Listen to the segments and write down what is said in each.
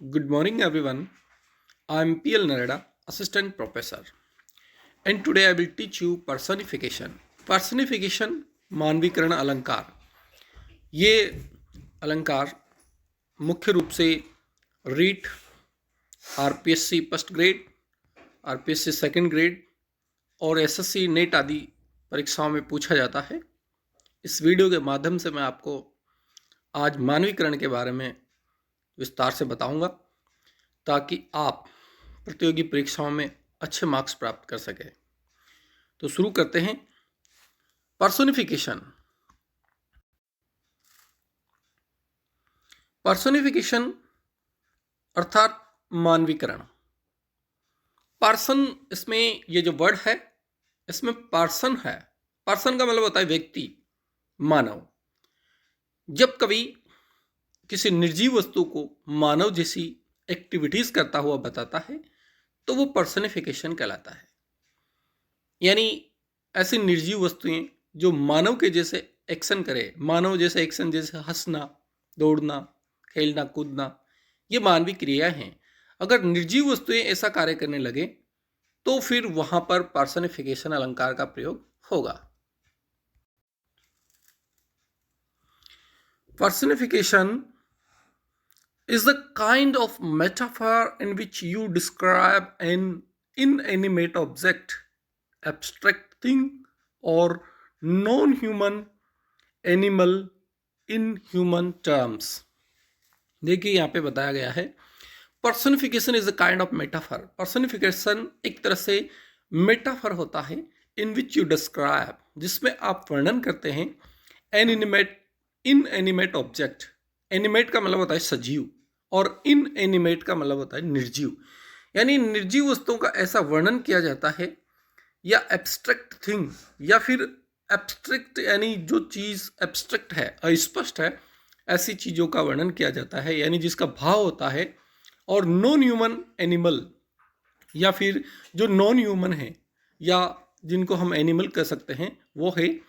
Good morning, everyone. I'm PL Narada, Assistant Professor, and today I will teach you personification. Personification मानवीकरण अलंकार ये अलंकार मुख्य रूप से REET, RPSC first grade, RPSC second grade और SSC NET आदि परीक्षाओं में पूछा जाता है। इस वीडियो के माध्यम से मैं आपको आज मानवीकरण के बारे में विस्तार से बताऊंगा ताकि आप प्रतियोगी परीक्षाओं में अच्छे मार्क्स प्राप्त कर सकें। तो शुरू करते हैं। पर्सोनिफिकेशन अर्थात मानवीकरण। पर्सन, इसमें ये जो वर्ड है इसमें पर्सन है। पर्सन का मतलब होता है व्यक्ति, मानव। जब कभी किसी निर्जीव वस्तु को मानव जैसी एक्टिविटीज करता हुआ बताता है तो वो पर्सनिफिकेशन कहलाता है। यानी ऐसी निर्जीव वस्तुएं जो मानव के जैसे एक्शन करे, मानव जैसे एक्शन जैसे हंसना, दौड़ना, खेलना, कूदना, ये मानवीय क्रियाएं हैं। अगर निर्जीव वस्तुएं ऐसा कार्य करने लगे तो फिर वहां पर पर्सनिफिकेशन अलंकार का प्रयोग होगा। Personification is the kind of metaphor in which you describe an inanimate object, abstract thing, or non-human animal in human terms. देखिए यहाँ पे बताया गया है personification is a kind of metaphor. Personification एक तरह से मेटाफर होता है इन विच यू डिस्क्राइब, जिसमें आप वर्णन करते हैं इनएनिमेट ऑब्जेक्ट। एनिमेट का मतलब होता है सजीव और इनएनिमेट का मतलब होता है निर्जीव। यानी निर्जीव वस्तुओं का ऐसा वर्णन किया जाता है, या एब्स्ट्रैक्ट थिंग, या फिर एब्स्ट्रैक्ट यानी जो चीज़ एब्स्ट्रैक्ट है, अस्पष्ट है, ऐसी चीज़ों का वर्णन किया जाता है, यानी जिसका भाव होता है। और नॉन ह्यूमन एनिमल, या फिर जो नॉन ह्यूमन है या जिनको हम एनिमल कह सकते हैं, वो है,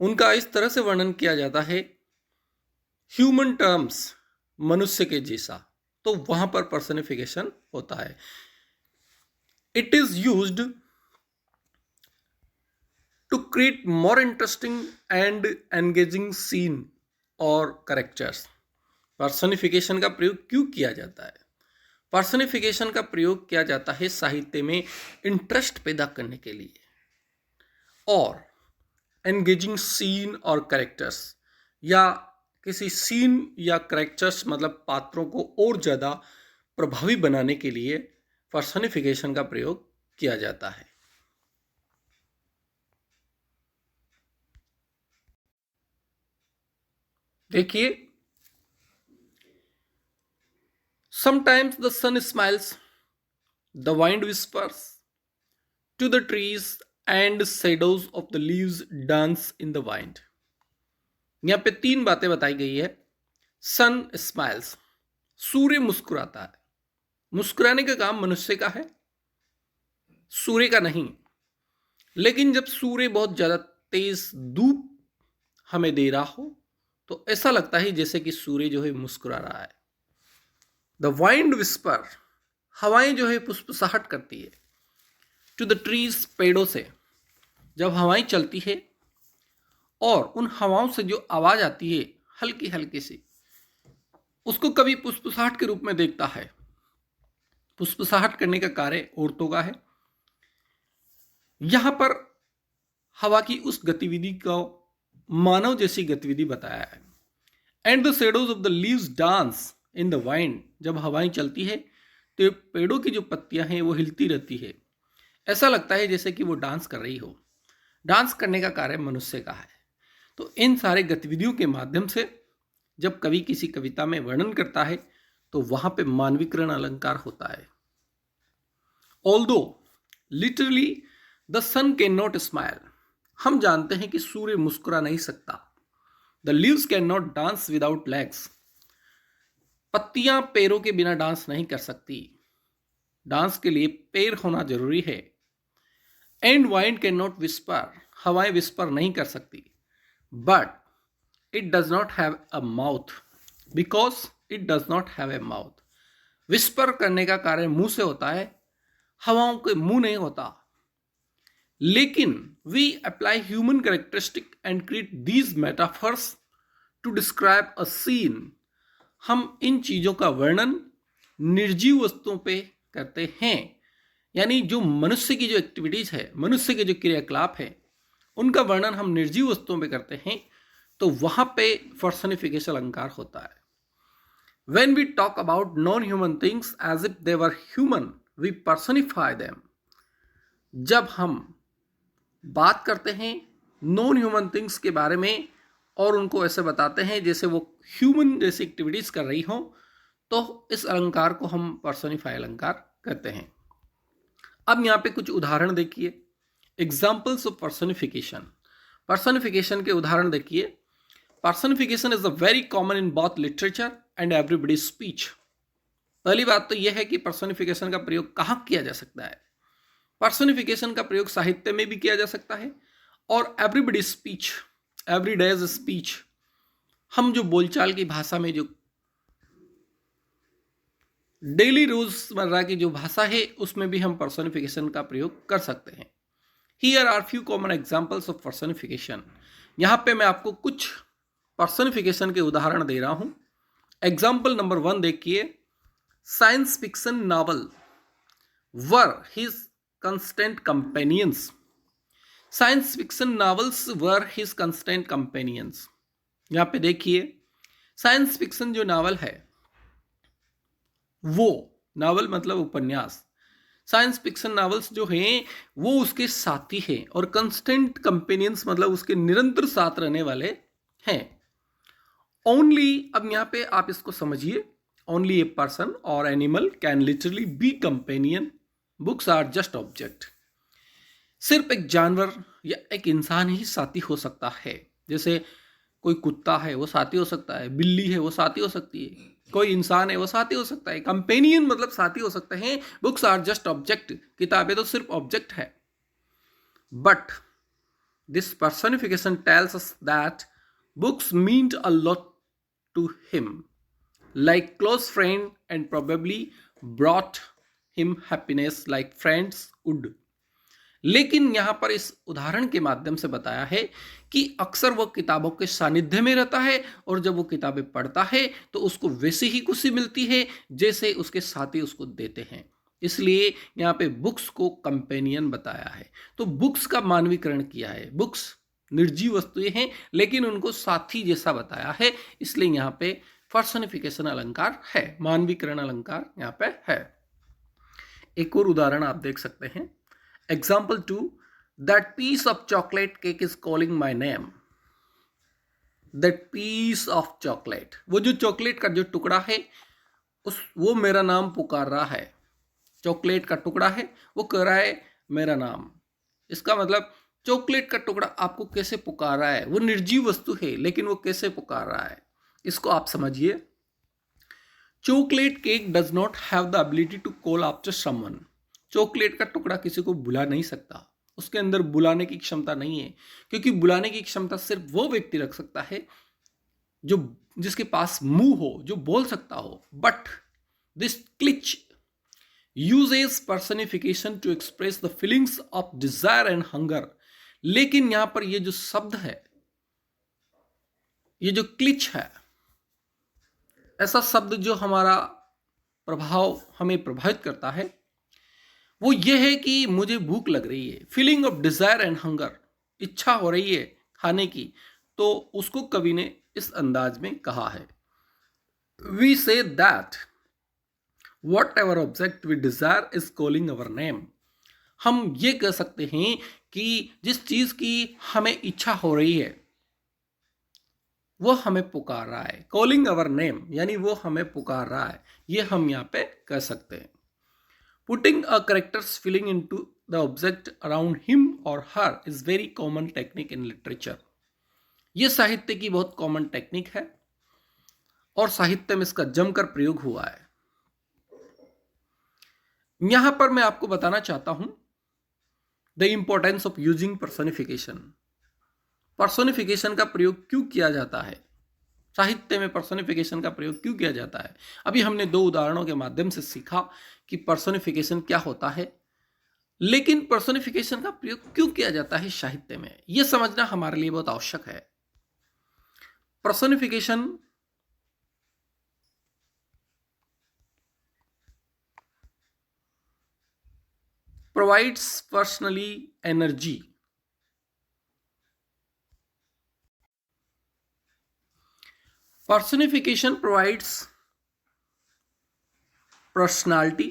उनका इस तरह से वर्णन किया जाता है ह्यूमन टर्म्स, मनुष्य के जैसा। तो वहां पर पर्सनिफिकेशन होता है। It is used to create more interesting and engaging scene और कैरेक्टर्स। पर्सनिफिकेशन का प्रयोग क्यों किया जाता है? पर्सनिफिकेशन का प्रयोग किया जाता है साहित्य में इंटरेस्ट पैदा करने के लिए और एंगेजिंग सीन और कैरेक्टर्स, या किसी सीन या कैरेक्टर्स मतलब पात्रों को और ज़्यादा प्रभावी बनाने के लिए पर्सनिफिकेशन का प्रयोग किया जाता है। देखिए, sometimes the sun smiles, the wind whispers to the trees and shadows of the leaves dance in the wind. यहां पे तीन बातें बताई गई है। सन स्माइल्स, सूर्य मुस्कुराता है। मुस्कुराने का काम मनुष्य का है, सूर्य का नहीं। लेकिन जब सूर्य बहुत ज्यादा तेज धूप हमें दे रहा हो तो ऐसा लगता है जैसे कि सूर्य जो है मुस्कुरा रहा है। द वाइंड विस्पर, हवाएं जो है फुसफुसाहट करती है। टू द ट्रीज, पेड़ों से जब हवाएं चलती है और उन हवाओं से जो आवाज आती है हल्की हल्की सी, उसको कभी फुसफुसाहट के रूप में देखता है। फुसफुसाहट करने का कार्य औरतों का है। यहां पर हवा की उस गतिविधि को मानव जैसी गतिविधि बताया है। And the shadows of the leaves dance in the wind, जब हवाएं चलती है तो पेड़ों की जो पत्तियां हैं वो हिलती रहती है। ऐसा लगता है जैसे कि वो डांस कर रही हो। डांस करने का कार्य मनुष्य का है। तो इन सारे गतिविधियों के माध्यम से जब कवि किसी कविता में वर्णन करता है तो वहां पे मानवीकरण अलंकार होता है। Although literally the sun can not smile, हम जानते हैं कि सूर्य मुस्कुरा नहीं सकता। The leaves can not dance without legs, पत्तियां पैरों के बिना डांस नहीं कर सकती। डांस के लिए पैर होना जरूरी है। And wind can not whisper, हवाएं विस्पर नहीं कर सकती। But it does not have a mouth, because it does not have a mouth, whisper करने का कार्य मुंह से होता है, हवाओं के मुंह नहीं होता। लेकिन we apply human characteristic and create these metaphors to describe a scene. हम इन चीजों का वर्णन निर्जीव वस्तुओं पे करते हैं, यानी जो मनुष्य की जो एक्टिविटीज है, मनुष्य के जो क्रियाकलाप है, उनका वर्णन हम निर्जीव वस्तुओं पे करते हैं, तो वहां पे पर्सनिफिकेशन अलंकार होता है। When we talk about non-human things as if they were human, we personify them. जब हम बात करते हैं नॉन ह्यूमन थिंग्स के बारे में और उनको ऐसे बताते हैं जैसे वो ह्यूमन जैसी एक्टिविटीज कर रही हों, तो इस अलंकार को हम पर्सनिफाई अलंकार कहते हैं। अब यहाँ पे कुछ उदाहरण देखिए, एग्जाम्पल्स ऑफ पर्सनिफिकेशन। पर्सनिफिकेशन के उदाहरण देखिए। Personification is a very common in both literature and everybody speech. पहली बात तो यह है कि पर्सनिफिकेशन का प्रयोग कहाँ किया जा सकता है। पर्सनिफिकेशन का प्रयोग साहित्य में भी किया जा सकता है और एवरीबडी स्पीच, एवरीडेज स्पीच, हम जो बोलचाल की भाषा में, जो डेली रोजमर्रा की जो भाषा है, उसमें भी हम पर्सनिफिकेशन का प्रयोग कर सकते हैं। Here are few common examples of personification. यहां पे मैं आपको कुछ पर्सनिफिकेशन के उदाहरण दे रहा हूं। एग्जाम्पल नंबर 1 देखिए। Science fiction novel were his constant companions. Science fiction novels were his constant companions. यहां पे देखिए, साइंस फिक्शन जो नावल है, वो नावल मतलब उपन्यास, साइंस फिक्शन नॉवेल्स जो हैं वो उसके साथी हैं, और कंस्टेंट कंपेनियंस मतलब उसके निरंतर साथ रहने वाले हैं। ओनली, अब यहां पे आप इसको समझिए, ओनली ए पर्सन और animal can literally be companion, books are just object. सिर्फ एक जानवर या एक इंसान ही साथी हो सकता है। जैसे कोई कुत्ता है वो साथी हो सकता है, बिल्ली है वो साथी हो सकती है, कोई इंसान है वो साथी हो सकता है। कंपेनियन मतलब साथी हो सकते हैं। बुक्स आर जस्ट ऑब्जेक्ट, किताबें तो सिर्फ ऑब्जेक्ट है। But this personification tells us that books mean a lot to him, like close friend, and probably brought him happiness like friends would. लेकिन यहां पर इस उदाहरण के माध्यम से बताया है कि अक्सर वह किताबों के सानिध्य में रहता है, और जब वो किताबें पढ़ता है तो उसको वैसी ही खुशी मिलती है जैसे उसके साथी उसको देते हैं। इसलिए यहां पे बुक्स को कंपेनियन बताया है। तो बुक्स का मानवीकरण किया है। बुक्स निर्जीव वस्तुएं हैं लेकिन उनको साथी जैसा बताया है, इसलिए यहां पे पर्सनिफिकेशन अलंकार है, मानवीकरण अलंकार यहां पे है। एक और उदाहरण आप देख सकते हैं। Example 2, that piece of chocolate cake is calling my name. That piece of chocolate, वो जो चॉकलेट का जो टुकड़ा है, वो मेरा नाम पुकार रहा है। चॉकलेट का टुकड़ा है, वो कह रहा है मेरा नाम। इसका मतलब चॉकलेट का टुकड़ा आपको कैसे पुकार रहा है। वो निर्जीव वस्तु है लेकिन वो कैसे पुकार रहा है, इसको आप समझिए। Chocolate cake does not have the ability to call after someone. चॉकलेट का टुकड़ा किसी को बुला नहीं सकता, उसके अंदर बुलाने की क्षमता नहीं है, क्योंकि बुलाने की क्षमता सिर्फ वो व्यक्ति रख सकता है जो जिसके पास मुंह हो, जो बोल सकता हो। But this cliche uses personification to express the feelings of desire and hunger। लेकिन यहां पर ये जो शब्द है, ये जो क्लिच है, ऐसा शब्द जो हमारा प्रभाव हमें प्रभावित करता है, वो ये है कि मुझे भूख लग रही है, feeling of desire and hunger, इच्छा हो रही है खाने की। तो उसको कवि ने इस अंदाज में कहा है, we say that whatever object we desire is calling our name। हम ये कह सकते हैं कि जिस चीज की हमें इच्छा हो रही है वो हमें पुकार रहा है। कॉलिंग अवर नेम यानी वो हमें पुकार रहा है, ये हम यहाँ पे कह सकते हैं। Putting a character's feeling into the object around him or her is very common technique in literature. ये साहित्य की बहुत कॉमन टेक्निक है और साहित्य में इसका जमकर प्रयोग हुआ है। यहां पर मैं आपको बताना चाहता हूं the importance of using personification. Personification का प्रयोग क्यों किया जाता है। साहित्य में पर्सोनिफिकेशन का प्रयोग क्यों किया जाता है? अभी हमने दो उदाहरणों के माध्यम से सीखा कि पर्सोनिफिकेशन क्या होता है, लेकिन पर्सोनिफिकेशन का प्रयोग क्यों किया जाता है साहित्य में, यह समझना हमारे लिए बहुत आवश्यक है। Personification provides personally energy. Personification provides personality,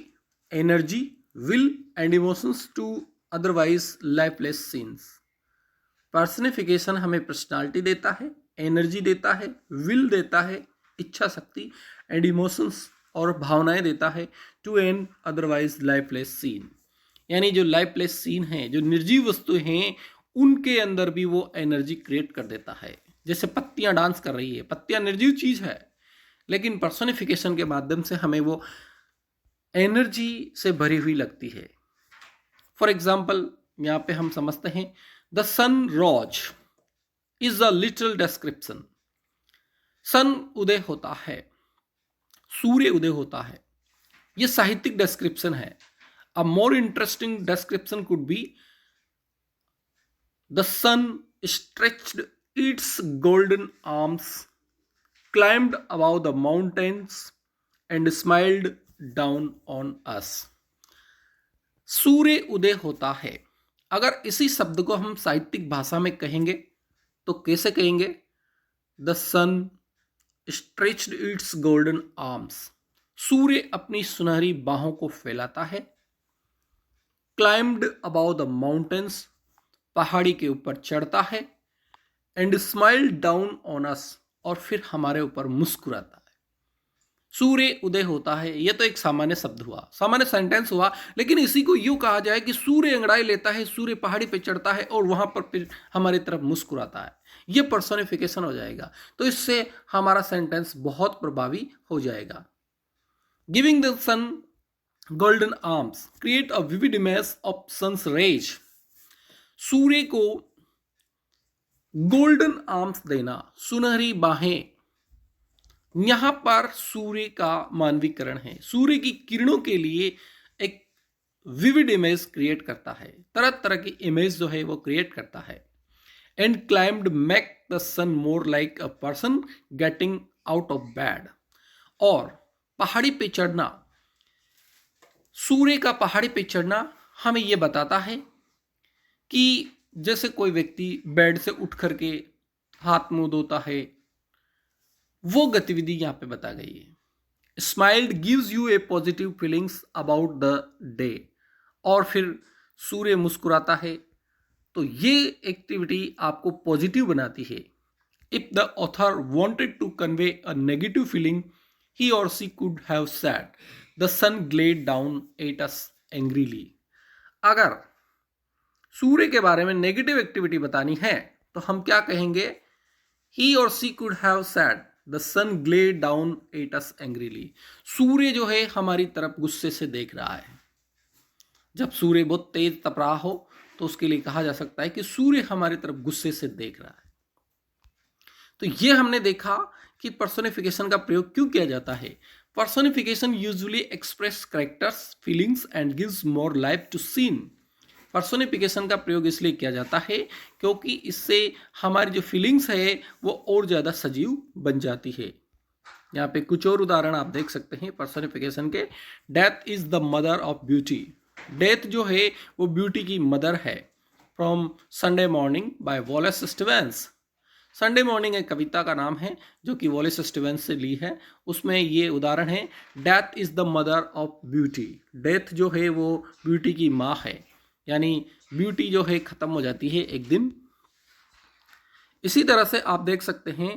energy, will and emotions to otherwise lifeless scenes. Personification हमें पर्सनालिटी देता है, एनर्जी देता है, विल देता है, इच्छा शक्ति, एंड इमोशंस और भावनाएं देता है to an otherwise lifeless scene. यानी जो लाइफलेस सीन है, जो निर्जीव वस्तु हैं, उनके अंदर भी वो एनर्जी क्रिएट कर देता है। जैसे पत्तियां डांस कर रही है, पत्तियां निर्जीव चीज है, लेकिन पर्सोनिफिकेशन के माध्यम से हमें वो एनर्जी से भरी हुई लगती है। फॉर एग्जाम्पल यहाँ पे हम समझते हैं the sun rose is a little description. Sun उदय होता है, सूर्य उदय होता है, यह साहित्यिक डिस्क्रिप्शन है। A more interesting description could be the sun stretched its golden arms, climbed above the mountains and smiled down on us. सूर्य उदय होता है, अगर इसी शब्द को हम साहित्यिक भाषा में कहेंगे तो कैसे कहेंगे? The sun stretched its golden arms, सूर्य अपनी सुनहरी बाहों को फैलाता है। क्लाइम्ड अबाउ द माउंटेन्स, पहाड़ी के ऊपर चढ़ता है। एंड स्माइल्ड डाउन ऑन अस, और फिर हमारे ऊपर मुस्कुराता है। सूर्य उदय होता है, यह तो एक सामान्य शब्द हुआ, सामान्य सेंटेंस हुआ, लेकिन इसी को यूं कहा जाए कि सूर्य अंगड़ाई लेता है, सूर्य पहाड़ी पे चढ़ता है और वहां पर फिर हमारी तरफ मुस्कुराता है, यह पर्सोनिफिकेशन हो जाएगा। तो इससे हमारा सेंटेंस बहुत प्रभावी हो जाएगा। Giving the sun golden arms create a vivid image of sun's rays. सूर्य को गोल्डन आर्म्स देना, सुनहरी बाहें, यहां पर सूर्य का मानवीकरण है, सूर्य की किरणों के लिए एक विविड इमेज क्रिएट करता है, तरह तरह की इमेज जो है वो क्रिएट करता है। And climbed make the sun more like a person getting out of bed. और पहाड़ी पे चढ़ना, सूर्य का पहाड़ी पे चढ़ना हमें यह बताता है कि जैसे कोई व्यक्ति बेड से उठ करके हाथ मुंह धोता है, वो गतिविधि यहां पे बता गई है। Smiled gives U A positive feelings about the day, और फिर सूर्य मुस्कुराता है, तो ये एक्टिविटी आपको पॉजिटिव बनाती है। If the author wanted to convey a negative feeling, he or she could have said the sun glared down at us angrily. अगर सूर्य के बारे में नेगेटिव एक्टिविटी बतानी है तो हम क्या कहेंगे? He or she could have said the sun glared down at us angrily. सूर्य जो है हमारी तरफ गुस्से से देख रहा है। जब सूर्य बहुत तेज तप रहा हो तो उसके लिए कहा जा सकता है कि सूर्य हमारी तरफ गुस्से से देख रहा है। तो ये हमने देखा कि पर्सोनिफिकेशन का प्रयोग क्यों किया जाता है। Personification usually express characters, feelings and gives more life to scene. Personification का प्रयोग इसलिए किया जाता है क्योंकि इससे हमारी जो फीलिंग्स है वो और ज़्यादा सजीव बन जाती है। यहाँ पे कुछ और उदाहरण आप देख सकते हैं पर्सोनिफिकेशन के। Death is the mother of beauty. Death जो है वो ब्यूटी की मदर है। From Sunday morning by Wallace Stevens. Sunday morning एक कविता का नाम है जो कि वॉलेस स्टीवेंस से ली है। उसमें ये उदाहरण है, death is the mother of beauty. Death जो है वो ब्यूटी की माँ है, यानी ब्यूटी जो है खत्म हो जाती है एक दिन। इसी तरह से आप देख सकते हैं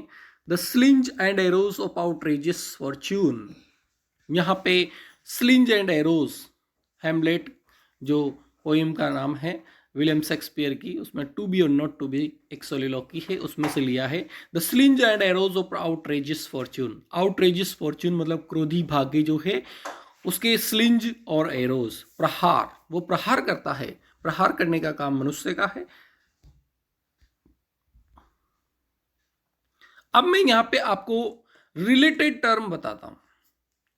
the slings and arrows of outrageous fortune. यहाँ पे स्लिंज एंड एरोज, हैमलेट जो पोइम का नाम है विलियम शेक्सपियर की, उसमें to be or not to be एक सोलिलोकी है, उसमें से लिया है। The slings and arrows of outrageous fortune. Outrageous fortune मतलब क्रोधी भाग्य जो है, उसके स्लिंज और एरोज प्रहार, वो प्रहार करता है। प्रहार करने का काम मनुष्य का है। अब मैं यहाँ पे आपको रिलेटेड टर्म बताता हूँ,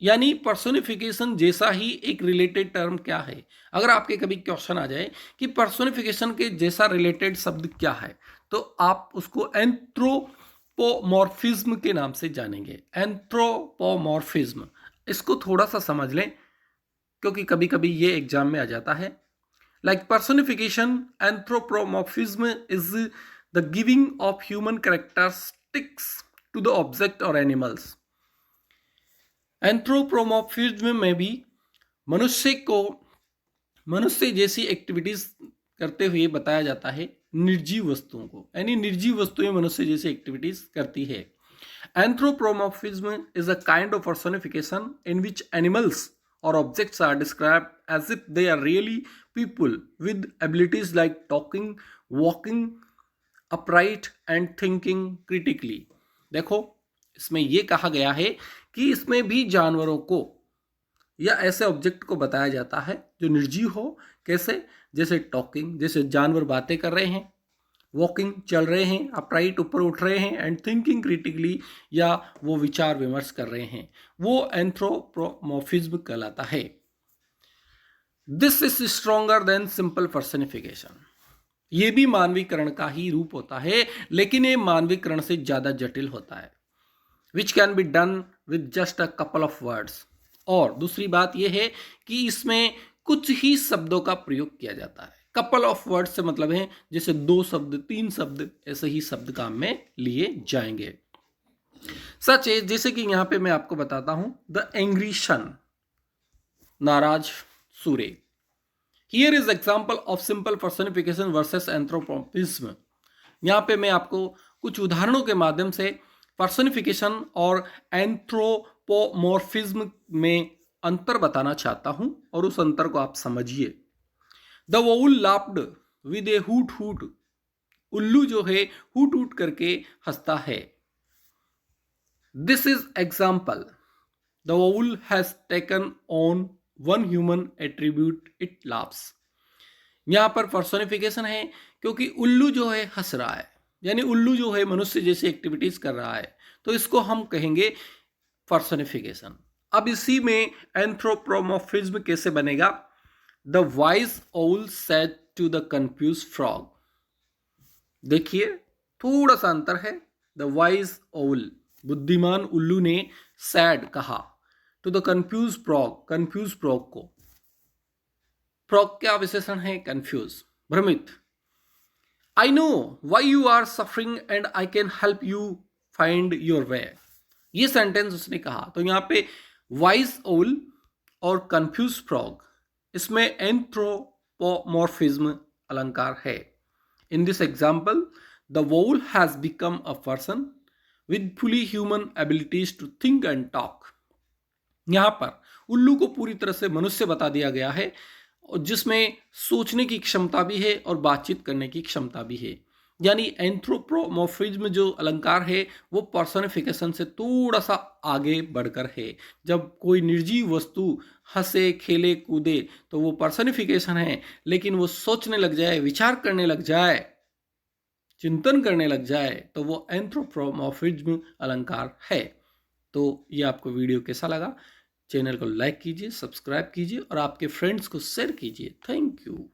यानी पर्सोनिफिकेशन जैसा ही एक रिलेटेड टर्म क्या है। अगर आपके कभी क्वेश्चन आ जाए कि पर्सोनिफिकेशन के जैसा रिलेटेड शब्द क्या है, तो आप उसको एंथ्रोपोमॉर्फिज्म के नाम से जानेंगे। एंथ्रोपोमॉर्फिज्म, इसको थोड़ा सा समझ लें क्योंकि कभी कभी ये एग्जाम में आ जाता है। Like personification, anthropomorphism is the giving of human characteristics to the object और एनिमल्स। एंथ्रोपोमॉर्फिज्म में भी मनुष्य जैसी एक्टिविटीज करते हुए बताया जाता है निर्जीव वस्तुओं को, यानी निर्जीव वस्तुएं मनुष्य जैसी एक्टिविटीज करती है। Anthropomorphism is a kind of personification in which animals or objects are described as if they are really people with abilities like talking, walking, upright and thinking critically। देखो, इसमें यह कहा गया है कि इसमें भी जानवरों को या ऐसे ऑब्जेक्ट को बताया जाता है जो निर्जीव हो। कैसे? जैसे टॉकिंग, जैसे जानवर बातें कर रहे हैं, वॉकिंग चल रहे हैं, अपराइट ऊपर उठ रहे हैं, एंड थिंकिंग क्रिटिकली या वो विचार विमर्श कर रहे हैं, वो एंथ्रोपोमॉर्फिज्म कहलाता है। This is stronger than simple personification. ये भी मानवीकरण का ही रूप होता है, लेकिन ये मानवीकरण से ज्यादा जटिल होता है। Which can be done with just a couple of words. और दूसरी बात यह है कि इसमें कुछ ही शब्दों का प्रयोग किया जाता है। कपल ऑफ वर्ड्स से मतलब है जैसे 2 शब्द, 3 शब्द, ऐसे ही शब्द काम में लिए जाएंगे। सच है, जैसे कि यहां पे मैं आपको बताता हूं, द एंग्री सन, नाराज सूर्य। Here is example of simple personification versus anthropomorphism. यहां पे मैं आपको कुछ उदाहरणों के माध्यम से पर्सनिफिकेशन और एंथ्रोपोमॉर्फिज्म में अंतर बताना चाहता हूं, और उस अंतर को आप समझिए। The owl laughed with a hoot hoot. उल्लू जो है हुट हुट करके हंसता है। This is example, the owl has taken on one human attribute, it laughs. यहां पर पर्सोनिफिकेशन है क्योंकि उल्लू जो है हंस रहा है, यानी उल्लू जो है मनुष्य जैसी एक्टिविटीज कर रहा है, तो इसको हम कहेंगे पर्सोनिफिकेशन। अब इसी में एंथ्रोपोमॉर्फिज्म कैसे बनेगा? The wise owl said to the confused frog. देखिए, थोड़ा सा अंतर है। द वाइज ओल, बुद्धिमान उल्लू ने सैड कहा, टू द कंफ्यूज फ्रॉग को। फ्रॉग क्या विशेषण है? कंफ्यूज, भ्रमित। I know why you are suffering and I can help you find your way. ये सेंटेंस उसने कहा। तो यहां पे वाइज ओल और कंफ्यूज फ्रॉग, इसमें एंथ्रोपोमॉर्फिज्म अलंकार है। In this example, the owl has become a person with fully human abilities to think and talk. यहां पर उल्लू को पूरी तरह से मनुष्य बता दिया गया है, जिसमें सोचने की क्षमता भी है और बातचीत करने की क्षमता भी है। यानी एंथ्रोपोमॉर्फिज्म जो अलंकार है वो पर्सनिफिकेशन से थोड़ा सा आगे बढ़कर है। जब कोई निर्जीव वस्तु हंसे, खेले, कूदे, तो वो पर्सनिफिकेशन है, लेकिन वो सोचने लग जाए, विचार करने लग जाए, चिंतन करने लग जाए, तो वो एंथ्रोपोमॉर्फिज्म अलंकार है। तो ये आपको वीडियो कैसा लगा? चैनल को लाइक कीजिए, सब्सक्राइब कीजिए और आपके फ्रेंड्स को शेयर कीजिए। Thank you.